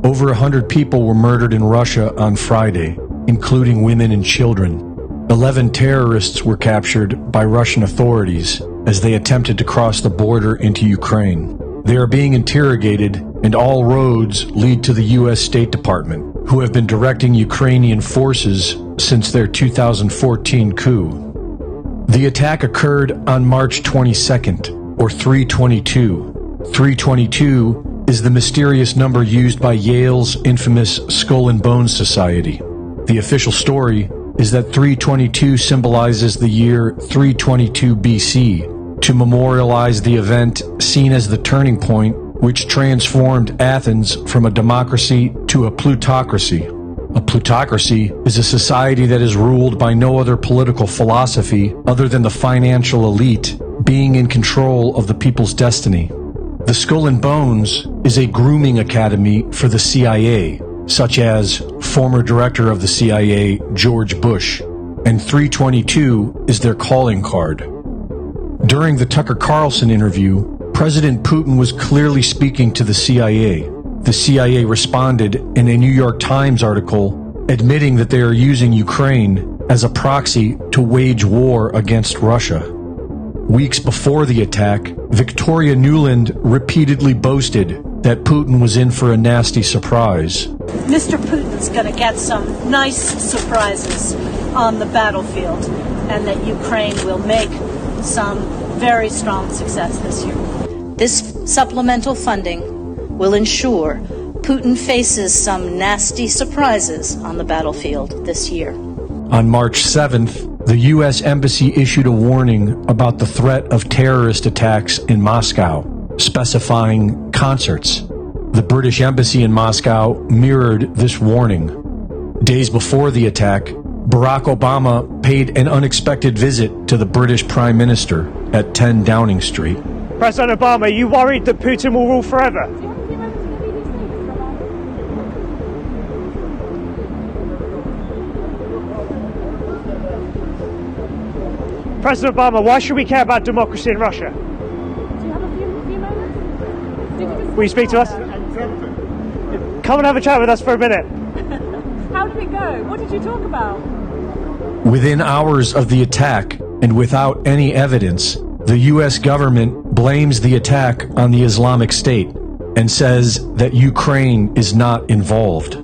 Over 100 people were murdered in Russia on Friday, including women and children. 11 terrorists were captured by Russian authorities as they attempted to cross the border into Ukraine. They are being interrogated, and all roads lead to the U.S. State Department, who have been directing Ukrainian forces since their 2014 coup. The attack occurred on March 22nd, or 3/22. 3/22 is the mysterious number used by Yale's infamous Skull and Bones Society. The official story is that 3/22 symbolizes the year 322 BC, to memorialize the event seen as the turning point which transformed Athens from a democracy to a plutocracy. A plutocracy is a society that is ruled by no other political philosophy other than the financial elite being in control of the people's destiny. The Skull and Bones is a grooming academy for the CIA, such as former director of the CIA George Bush, and 322 is their calling card. During the Tucker Carlson interview, President Putin was clearly speaking to the CIA. The CIA responded in a New York Times article admitting that they are using Ukraine as a proxy to wage war against Russia. Weeks before the attack, Victoria Nuland repeatedly boasted that Putin was in for a nasty surprise. Mr. Putin's going to get some nice surprises on the battlefield, and that Ukraine will make some very strong success this year. This supplemental funding will ensure Putin faces some nasty surprises on the battlefield this year. On March 7th, the U.S. Embassy issued a warning about the threat of terrorist attacks in Moscow, specifying concerts. The British Embassy in Moscow mirrored this warning. Days before the attack, Barack Obama paid an unexpected visit to the British Prime Minister at 10 Downing Street. President Obama, are you worried that Putin will rule forever? President Obama, why should we care about democracy in Russia? Do you have a few moments? Did you just Will you speak to us? Come and have a chat with us for a minute. How did it go? What did you talk about? Within hours of the attack, and without any evidence, the U.S. government blames the attack on the Islamic State and says that Ukraine is not involved.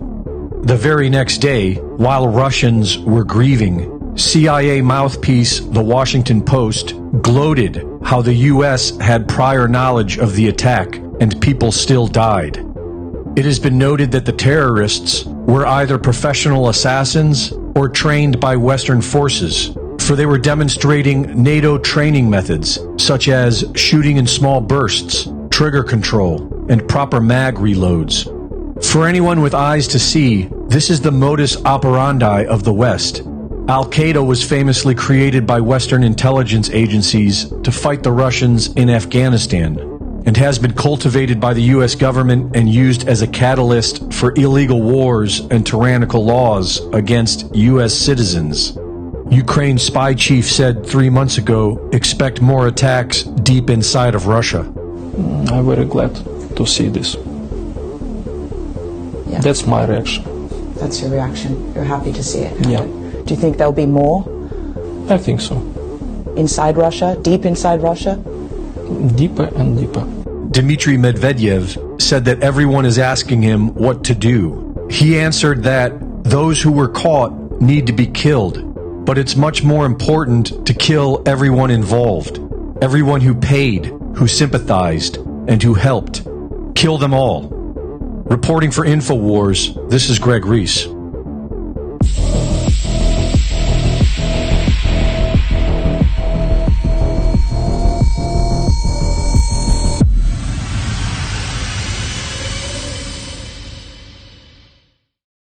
The very next day, while Russians were grieving, CIA mouthpiece The Washington Post gloated how the U.S. had prior knowledge of the attack and people still died. It has been noted that the terrorists were either professional assassins or trained by Western forces, for they were demonstrating NATO training methods such as shooting in small bursts, trigger control, and proper mag reloads. For anyone with eyes to see, this is the modus operandi of the West. Al-Qaeda was famously created by Western intelligence agencies to fight the Russians in Afghanistan, and has been cultivated by the U.S. government and used as a catalyst for illegal wars and tyrannical laws against U.S. citizens. Ukraine's spy chief said 3 months ago, expect more attacks deep inside of Russia. I'm very glad to see this. Yeah. That's my reaction. That's your reaction. You're happy to see it happen. Yeah. Do you think there'll be more I think so. inside Russia, deep inside Russia? Deeper and deeper. Dmitry Medvedev said that everyone is asking him what to do. He answered that those who were caught need to be killed, but it's much more important to kill everyone involved, everyone who paid, who sympathized, and who helped. Kill them all. Reporting for InfoWars, this is Greg Reese.